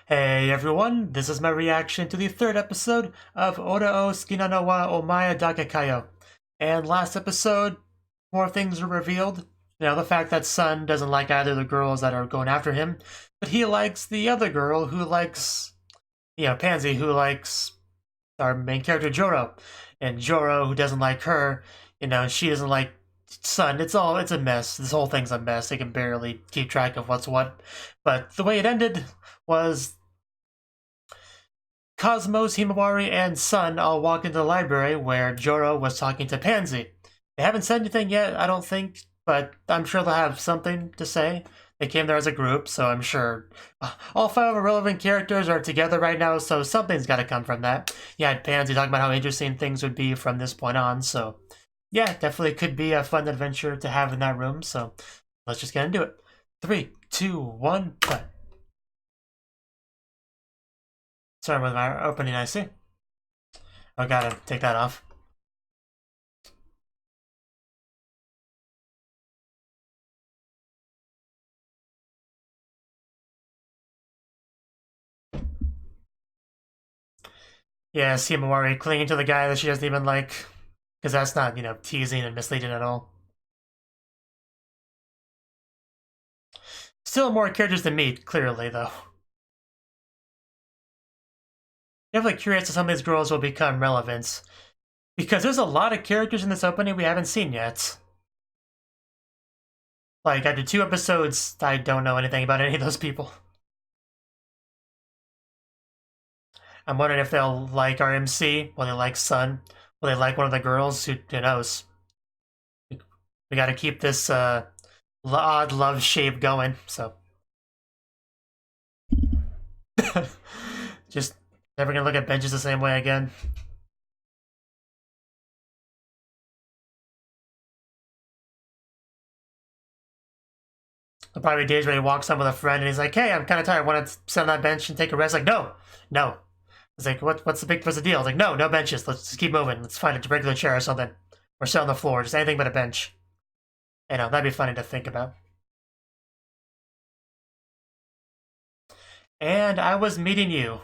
Hey everyone, this is my reaction to the third episode of Ora o Tsukina no wa Omae dake kayo. And last episode, more things were revealed. You know, the fact that Sun doesn't like either of the girls that are going after him, but he likes the other girl who likes, Pansy, who likes our main character Joro. And Joro, who doesn't like her, she doesn't like Sun. It's a mess. This whole thing's a mess. They can barely keep track of what's what. But the way it ended was Cosmos, Himawari, and Sun all walk into the library where Joro was talking to Pansy. They haven't said anything yet, I don't think, but I'm sure they'll have something to say. They came there as a group, so I'm sure all 5 relevant characters are together right now, so something's got to come from that. Yeah, Pansy talking about how interesting things would be from this point on, so yeah, definitely could be a fun adventure to have in that room, so let's just get into it. 3, 2, 1, cut. Sorry with my opening, I see. Oh, gotta take that off. Yeah, Himawari clinging to the guy that she doesn't even like. Because that's not, teasing and misleading at all. Still more characters to meet, clearly, though. Definitely curious if some of these girls will become relevant. Because there's a lot of characters in this opening we haven't seen yet. Like, after 2 episodes, I don't know anything about any of those people. I'm wondering if they'll like our MC, will they like Sun, will they like one of the girls, who knows. We gotta keep this odd love shape going, so. Just never gonna look at benches the same way again. There'll probably be days where he walks on with a friend and he's like, hey, I'm kind of tired. Want to sit on that bench and take a rest? Like, no. It's like, what's the deal? It's like, no benches. Let's just keep moving. Let's find a regular chair or something. Or sit on the floor. Just anything but a bench. That'd be funny to think about. And I was meeting you.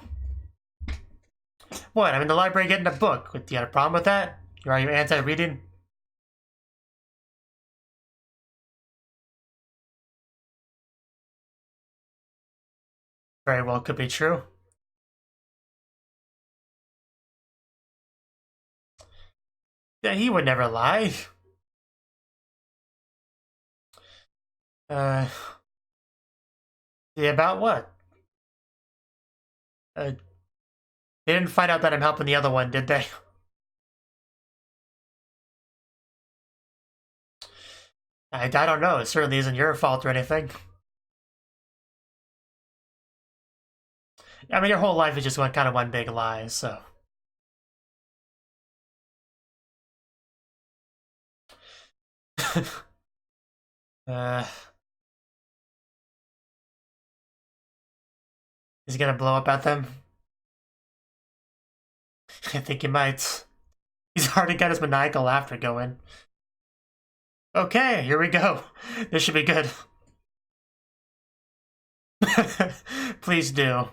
What? I'm in the library getting a book. Do you have a problem with that? Are you anti-reading? Very well could be true. Yeah, he would never lie. Yeah, about what? They didn't find out that I'm helping the other one, did they? I don't know. It certainly isn't your fault or anything. I mean, your whole life is just one big lie, so. uh, is he gonna blow up at them? I think he might. He's already got his maniacal laughter going. Okay, here we go. This should be good. Please do.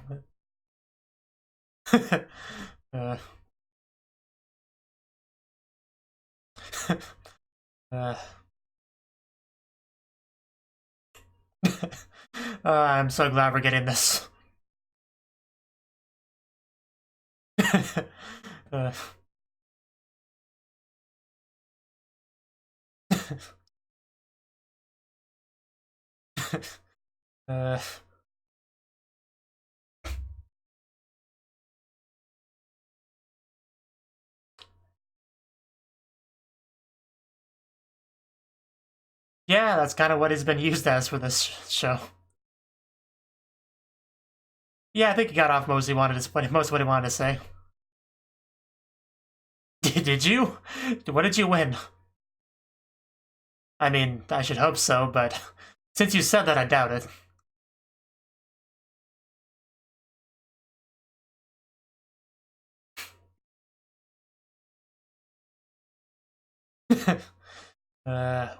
uh, uh, I'm so glad we're getting this. uh, uh, yeah, that's kind of what he's been used as for this show. Yeah, I think he got off most of what he wanted to say. Did you? What did you win? I mean, I should hope so, but since you said that, I doubt it.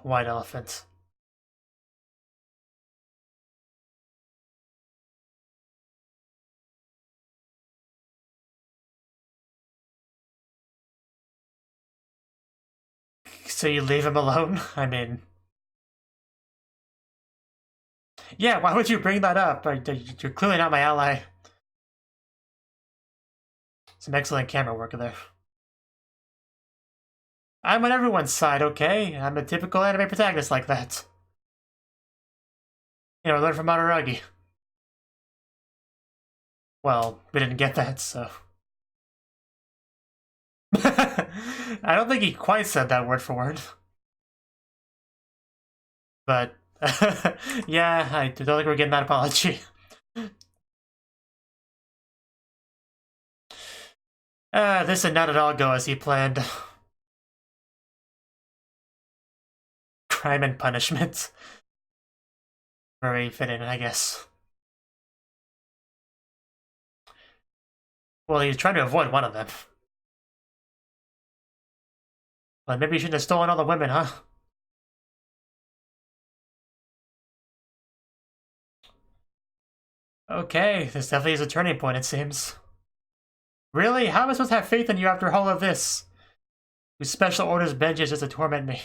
White elephant. So you leave him alone? I mean... Yeah, why would you bring that up? You're clearly not my ally. Some excellent camera work there. I'm on everyone's side, okay? I'm a typical anime protagonist like that. You know, learn from Araragi. Well, we didn't get that, so... I don't think he quite said that word for word. But, yeah, I don't think we're getting that apology. This did not at all go as he planned. Crime and punishment. Very fitting, I guess. Well, he's trying to avoid one of them. But maybe you shouldn't have stolen all the women, huh? Okay, this definitely is a turning point, it seems. Really? How am I supposed to have faith in you after all of this? Whose special orders Benji just to torment me?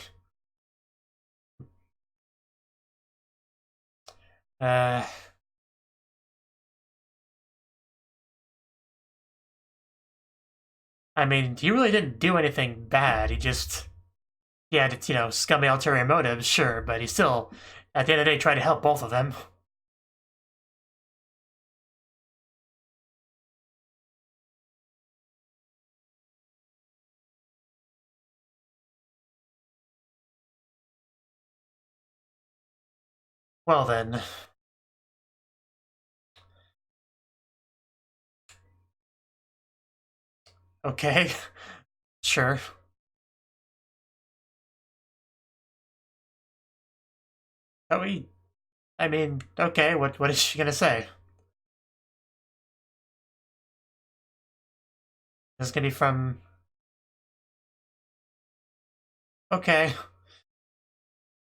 I mean, he really didn't do anything bad. He had, you know, scummy ulterior motives, sure, but he still, at the end of the day, tried to help both of them. Well then. Okay. Sure. I mean, okay, what is she gonna say? This is gonna be from... Okay.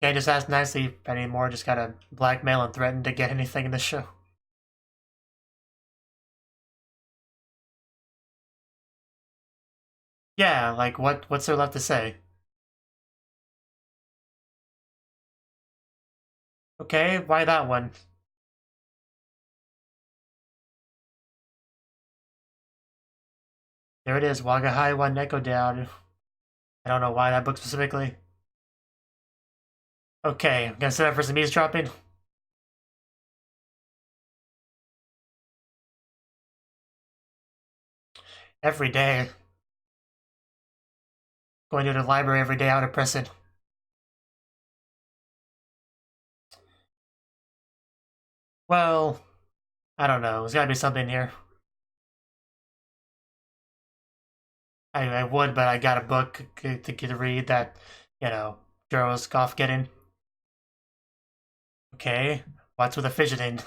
Can't just ask nicely anymore, just gotta blackmail and threaten to get anything in the show. Yeah, like, what's there left to say? Okay, why that one? There it is, Wagahai wa Neko down. I don't know why that book specifically. Okay, I'm gonna set up for some eavesdropping. Every day. Going to the library every day out of prison. Well, I don't know. There's gotta be something here. I would, but I got a book to read that, you know, Joe's off getting. Okay, what's with the fidgeting?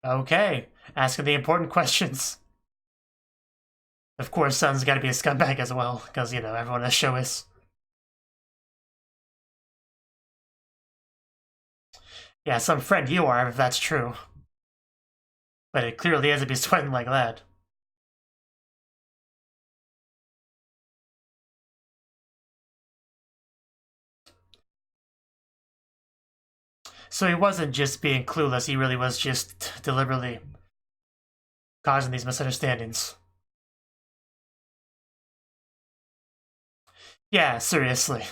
Okay, asking the important questions. Of course, Sun's gotta be a scumbag as well, because, you know, everyone in the show is. Yeah, some friend you are, if that's true. But it clearly isn't be sweating like that. So he wasn't just being clueless, he really was just deliberately causing these misunderstandings. Yeah, seriously.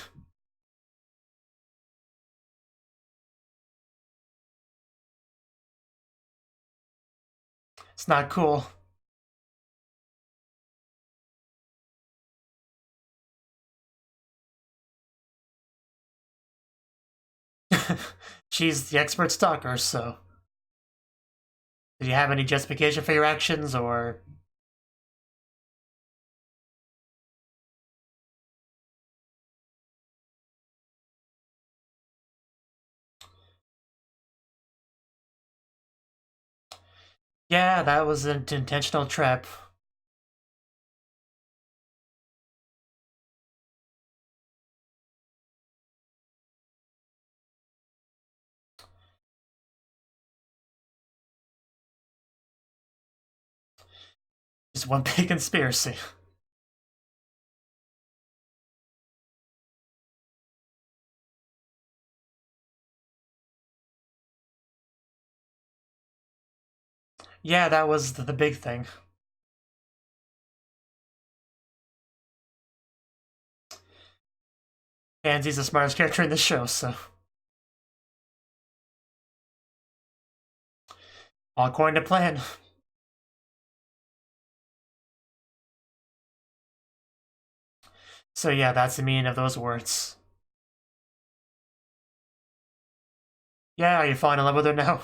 It's not cool. She's the expert stalker, so... Did you have any justification for your actions, or... Yeah, that was an intentional trap. Just one big conspiracy. Yeah, that was the big thing. And he's the smartest character in the show, so. All according to plan. So yeah, that's the meaning of those words. Yeah, are you falling in love with her now?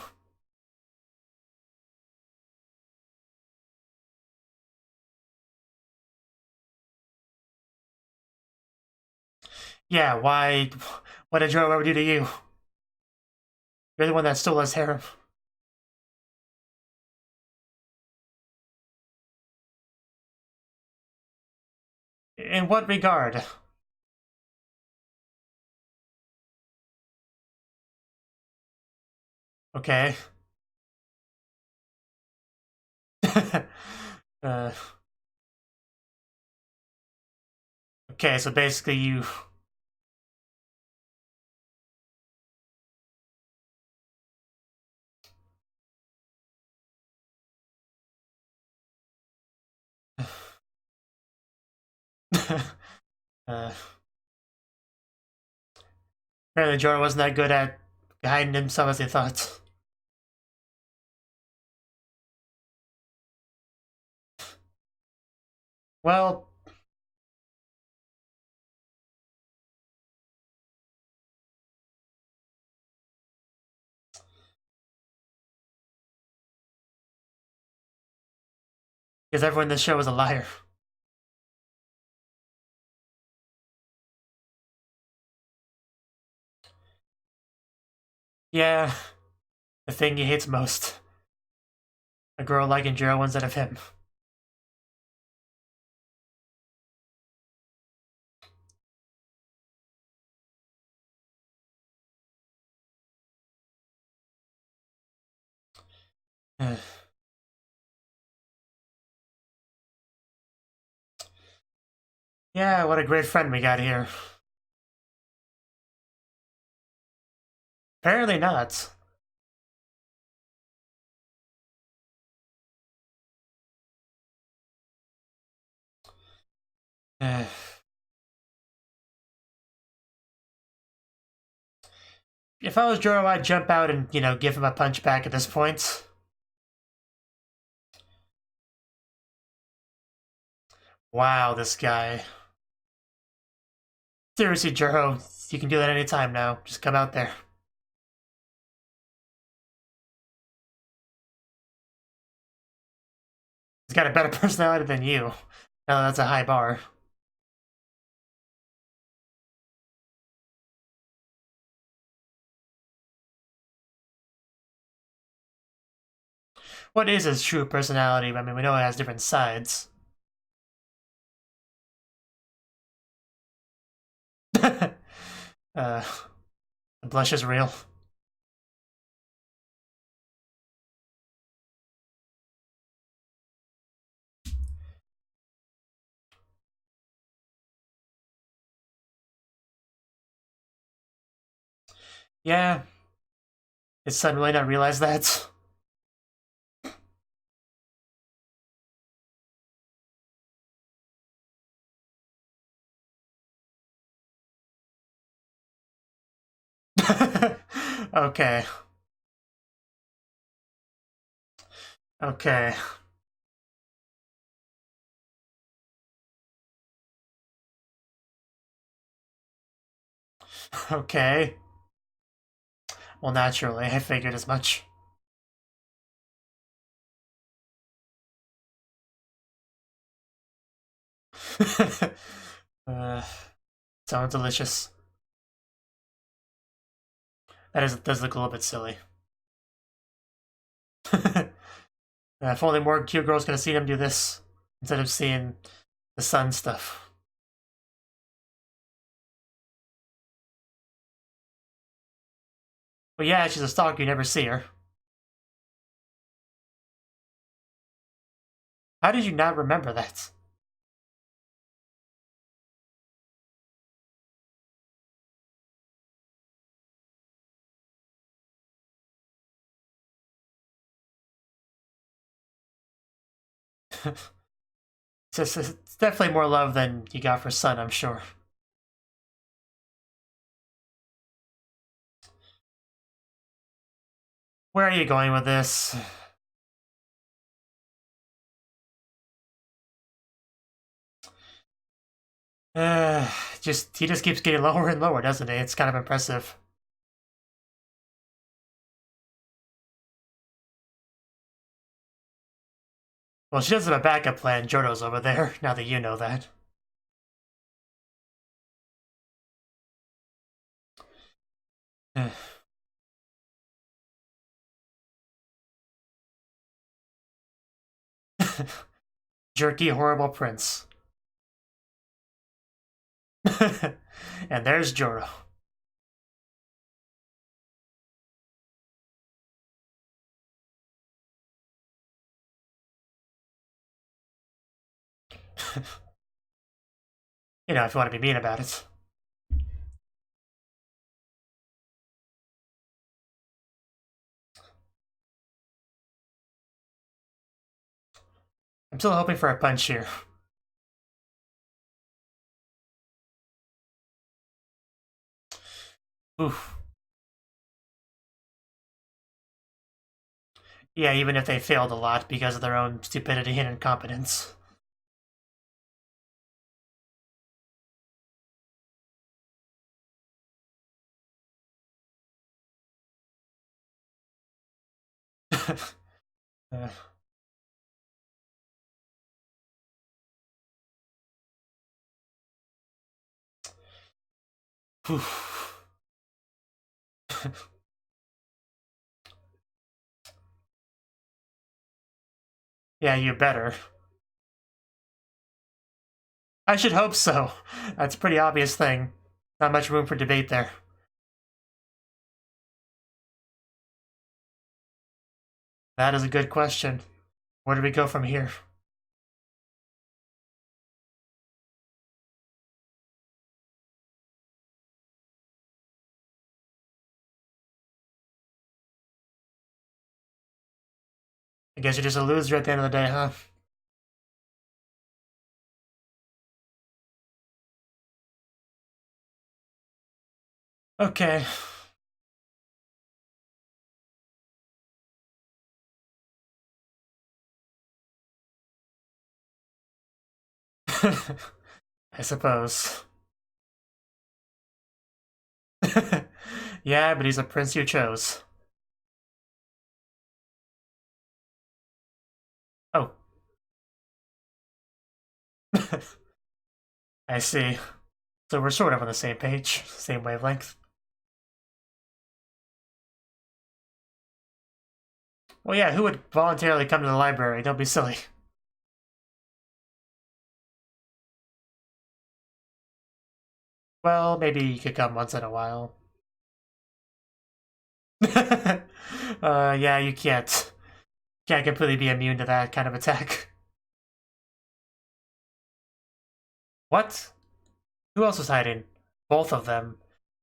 Yeah, why? What did Joe ever do to you? You're the one that stole his harem. In what regard? Okay. uh, okay, so basically you... uh, apparently Jorah wasn't that good at hiding himself as they thought. Well... Because everyone in this show is a liar. Yeah, the thing he hates most. A girl liking Jorah instead of him. Yeah, what a great friend we got here. Apparently not. If I was Jorah, I'd jump out and, give him a punch back at this point. Wow, this guy. Seriously, Jorah, you can do that anytime now. Just come out there. He's got a better personality than you. No, that's a high bar. What is his true personality? I mean, we know it has different sides. The blush is real. Yeah. His son really not realize that? Okay. Okay. Okay. Well, naturally, I figured as much. Sounds delicious. Does look a little bit silly. If only more cute girls could have seen him do this instead of seeing the sun stuff. But yeah, she's a stalker, you never see her. How did you not remember that? It's definitely more love than you got for Sun, I'm sure. Where are you going with this? He just keeps getting lower and lower, doesn't he? It's kind of impressive. Well, she does have a backup plan. Jodo's over there, now that you know that. Jerky, horrible prince. And there's Jodo. You know, if you want to be mean about it. I'm still hoping for a punch here. Oof. Yeah, even if they failed a lot because of their own stupidity and incompetence. uh. Yeah, you better. I should hope so. That's a pretty obvious thing. Not much room for debate there. That is a good question. Where do we go from here? I guess you're just a loser at the end of the day, huh? Okay. I suppose. Yeah, but he's a prince you chose. Oh. I see. So we're sort of on the same page, same wavelength. Well, yeah, who would voluntarily come to the library? Don't be silly. Well, maybe you could come once in a while. Yeah, you can't completely be immune to that kind of attack. What? Who else was hiding? Both of them.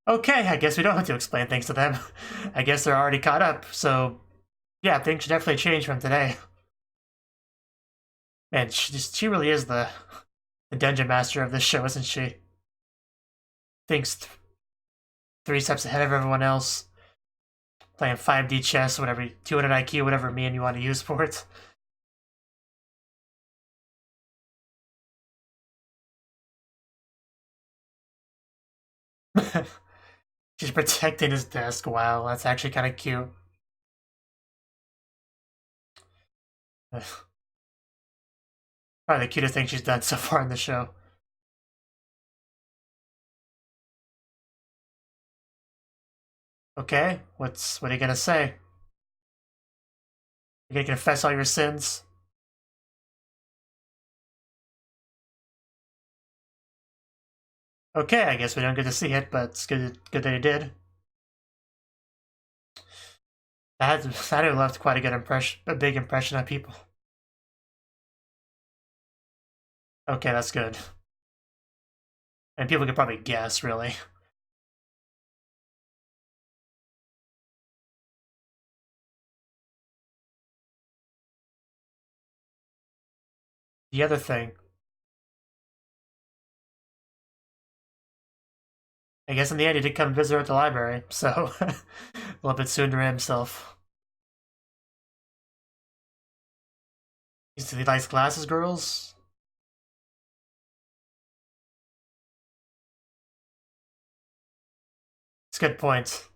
Okay, I guess we don't have to explain things to them. I guess they're already caught up, so yeah, things should definitely change from today. Man, she really is the dungeon master of this show, isn't she? Thinks 3 steps ahead of everyone else. Playing 5D chess, whatever, 200 IQ, whatever mean you want to use for it. She's protecting his desk. Wow, that's actually kind of cute. Probably the cutest thing she's done so far in the show. Okay, what are you gonna say? You're gonna confess all your sins? Okay, I guess we don't get to see it, but it's good that you did. That left quite a good impression, a big impression on people. Okay, that's good. And people could probably guess, really. The other thing, I guess in the end he did come visit her at the library, so a little bit soon to himself. He likes glasses girls? It's a good point.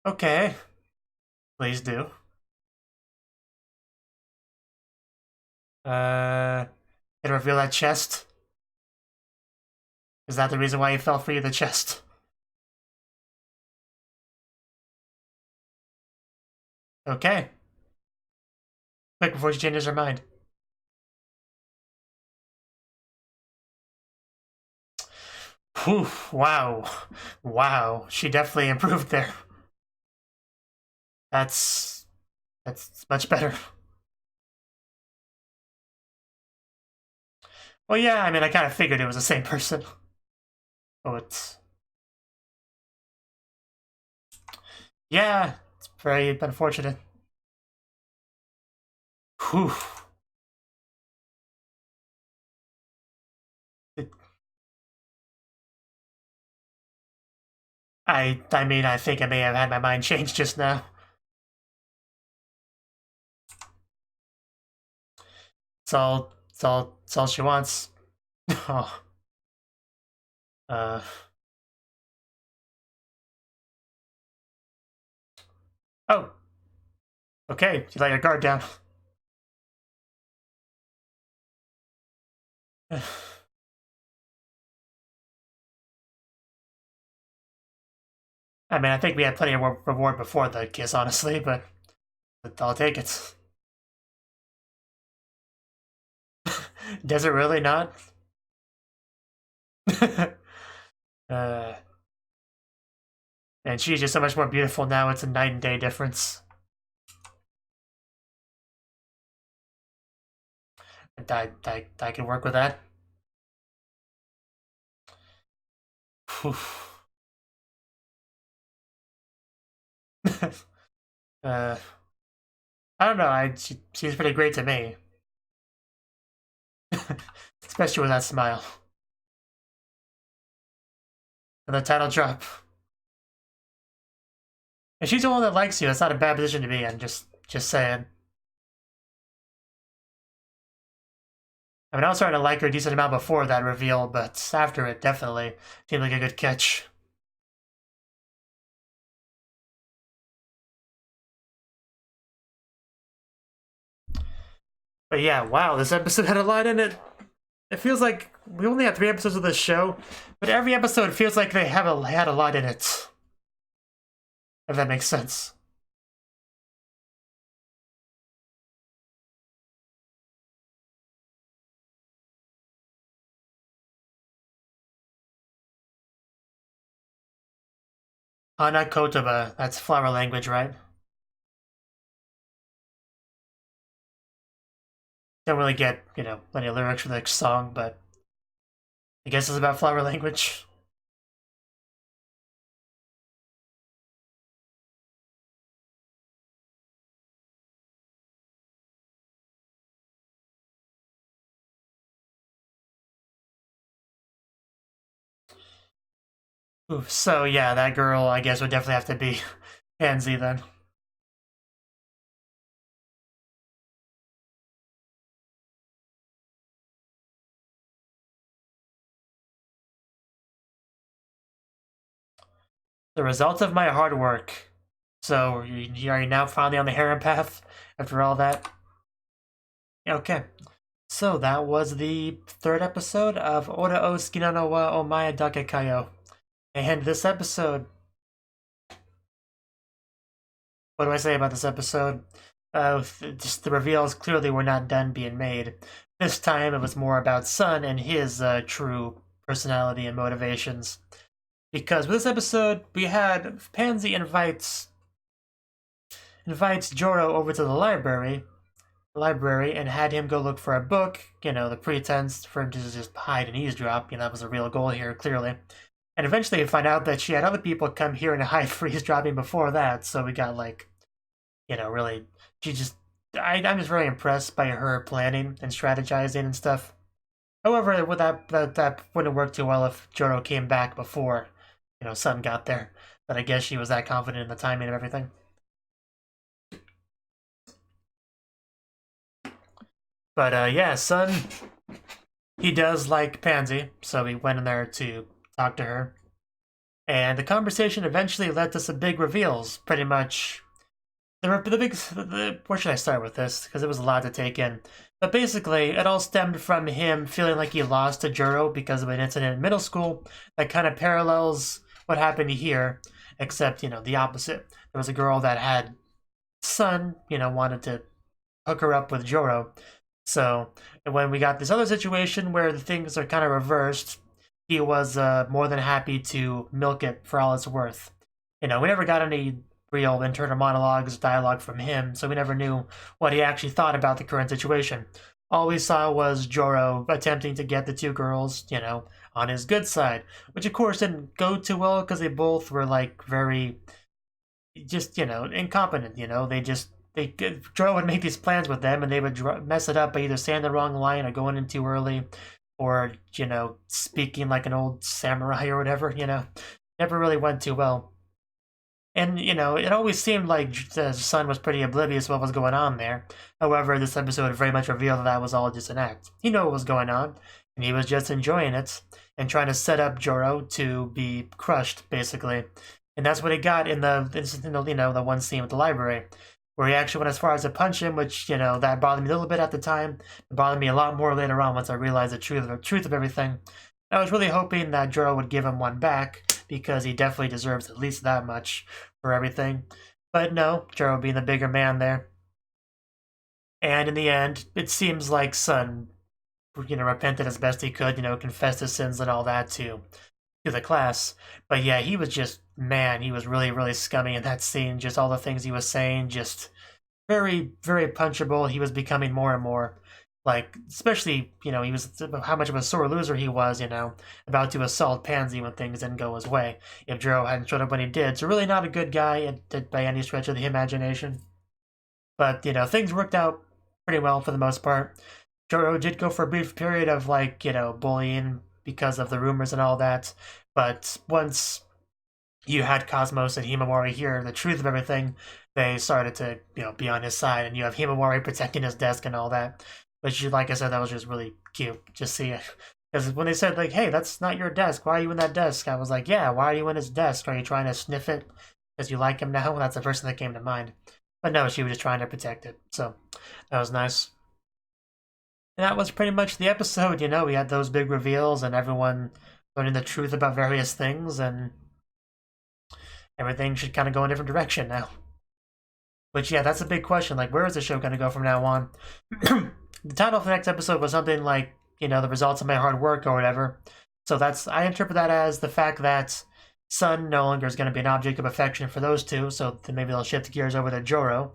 Okay. Please do. Can you reveal that chest? Is that the reason why he fell for you, the chest? Okay. Quick before she changes her mind. Whew, wow. Wow. She definitely improved there. That's much better. Well, yeah, I mean, I kind of figured it was the same person. Oh, it's... Yeah, it's very unfortunate. Whew. I mean, I think I may have had my mind changed just now. It's all she wants. Oh. Uh. Oh. Okay, you let your guard down. I mean, I think we had plenty of reward before the kiss, honestly, but I'll take it. Does it really not? uh, and she's just so much more beautiful now. It's a night and day difference. I can work with that. I don't know. She seems pretty great to me. Especially with that smile. And the title drop. If she's the one that likes you, that's not a bad position to be in, just saying. I mean, I was starting to like her a decent amount before that reveal, but after it, definitely seemed like a good catch. But yeah, wow, this episode had a lot in it. It feels like we only have 3 episodes of this show, but every episode feels like they had a lot in it. If that makes sense. Hana Kotoba, that's flower language, right? Don't really get, any lyrics for the song, but I guess it's about flower language. Ooh, so yeah, that girl, I guess, would definitely have to be Pansy then. The result of my hard work. So, are you now finally on the harem path after all that? Okay. So, that was the 3rd episode of Ora o Tsukina no wa Omae dake kayo. And this episode... What do I say about this episode? Just the reveals clearly were not done being made. This time it was more about Sun and his true personality and motivations. Because with this episode, we had Pansy invites invites Joro over to the library and had him go look for a book, the pretense for him to just hide and eavesdrop, that was a real goal here, clearly. And eventually you find out that she had other people come here and hide for eavesdropping before that, so we got, really, I'm just very impressed by her planning and strategizing and stuff. However, that wouldn't work too well if Joro came back before, Sun got there. But I guess she was that confident in the timing of everything. But yeah, Sun, he does like Pansy, so he went in there to talk to her. And the conversation eventually led to some big reveals, pretty much. Where should I start with this? Because it was a lot to take in. But basically, it all stemmed from him feeling like he lost to Joro because of an incident in middle school that kind of parallels what happened here, except, the opposite. There was a girl that had Sun, wanted to hook her up with Joro. So when we got this other situation where the things are kind of reversed, he was more than happy to milk it for all it's worth. We never got any real internal monologues, dialogue from him, so we never knew what he actually thought about the current situation. All we saw was Joro attempting to get the two girls, on his good side, which of course didn't go too well because they both were very, just, incompetent, Joro would make these plans with them and they would mess it up by either saying the wrong line or going in too early or, speaking like an old samurai or whatever, never really went too well. And, it always seemed like the Sun was pretty oblivious to what was going on there. However, this episode very much revealed that was all just an act. He knew what was going on, and he was just enjoying it and trying to set up Joro to be crushed, basically. And that's what he got in the one scene with the library, where he actually went as far as to punch him, which, that bothered me a little bit at the time. It bothered me a lot more later on once I realized the truth of everything. I was really hoping that Joro would give him one back, because he definitely deserves at least that much for everything. But no, Joro being the bigger man there. And in the end, it seems like Sun, repented as best he could, confessed his sins and all that to the class. But yeah, he was just, man, he was really, really scummy in that scene. Just all the things he was saying, just very, very punchable. He was becoming more and more. Especially, he was, how much of a sore loser he was, about to assault Pansy when things didn't go his way, if Joro hadn't showed up when he did. So really not a good guy by any stretch of the imagination. But, things worked out pretty well for the most part. Joro did go for a brief period of, bullying because of the rumors and all that. But once you had Cosmos and Himawari hear the truth of everything, they started to, be on his side. And you have Himawari protecting his desk and all that. Which, like I said, that was just really cute. Just see it. Because when they said, hey, that's not your desk. Why are you in that desk? I was like, yeah, why are you in his desk? Are you trying to sniff it because you like him now? That's the first thing that came to mind. But no, she was just trying to protect it. So that was nice. And that was pretty much the episode, We had those big reveals and everyone learning the truth about various things. And everything should kind of go in a different direction now. But yeah, that's a big question. Where is the show going to go from now on? The title for the next episode was something like, the results of my hard work or whatever. So I interpret that as the fact that Sun no longer is going to be an object of affection for those two. So then maybe they'll shift gears over to Joro.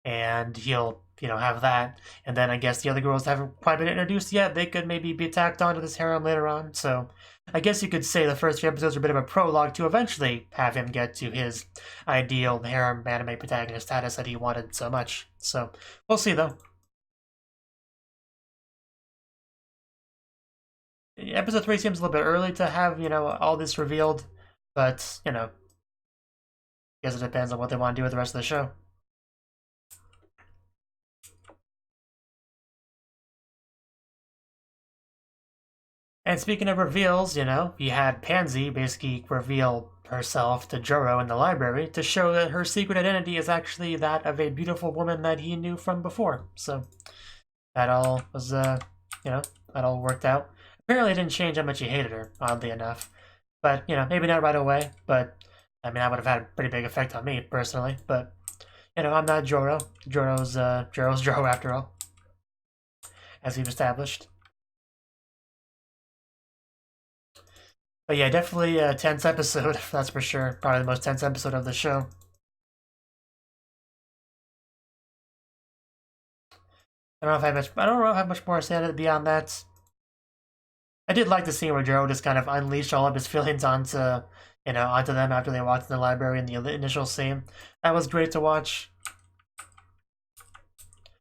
And he'll, have that. And then I guess the other girls haven't quite been introduced yet. They could maybe be tacked onto this harem later on. So I guess you could say the first 3 episodes are a bit of a prologue to eventually have him get to his ideal harem anime protagonist status that he wanted so much. So we'll see, though. Episode 3 seems a little bit early to have, all this revealed. But, I guess it depends on what they want to do with the rest of the show. And speaking of reveals, you had Pansy basically reveal herself to Joro in the library to show that her secret identity is actually that of a beautiful woman that he knew from before. So that all was, that all worked out. Apparently it didn't change how much he hated her, oddly enough. But, maybe not right away, but, I mean, that would have had a pretty big effect on me, personally. But, I'm not Joro. Joro's Joro, after all, as we've established. But yeah, definitely a tense episode, that's for sure. Probably the most tense episode of the show. I don't know how much more to say beyond that. I did like the scene where Jiro just kind of unleashed all of his feelings onto onto them after they walked in the library in the initial scene. That was great to watch.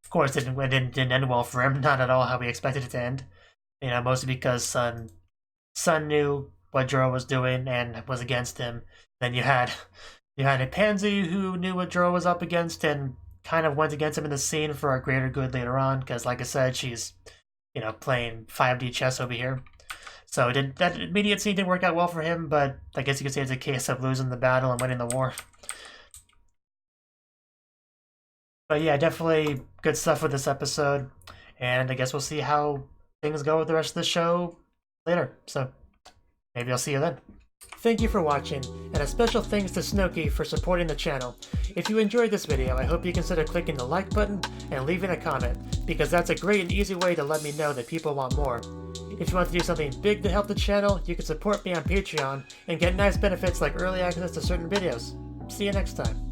Of course, it didn't end well for him. Not at all how we expected it to end. Mostly because Sun knew what Jiro was doing and was against him. Then you had a Pansy who knew what Jiro was up against and kind of went against him in the scene for a greater good later on. Because, like I said, she's playing 5D chess over here. So that immediate scene didn't work out well for him. But I guess you could say it's a case of losing the battle and winning the war. But yeah, definitely good stuff with this episode, and I guess we'll see how things go with the rest of the show later, so maybe I'll see you then. Thank you for watching, and a special thanks to Cnouki for supporting the channel. If you enjoyed this video, I hope you consider clicking the like button and leaving a comment, because that's a great and easy way to let me know that people want more. If you want to do something big to help the channel, you can support me on Patreon and get nice benefits like early access to certain videos. See you next time.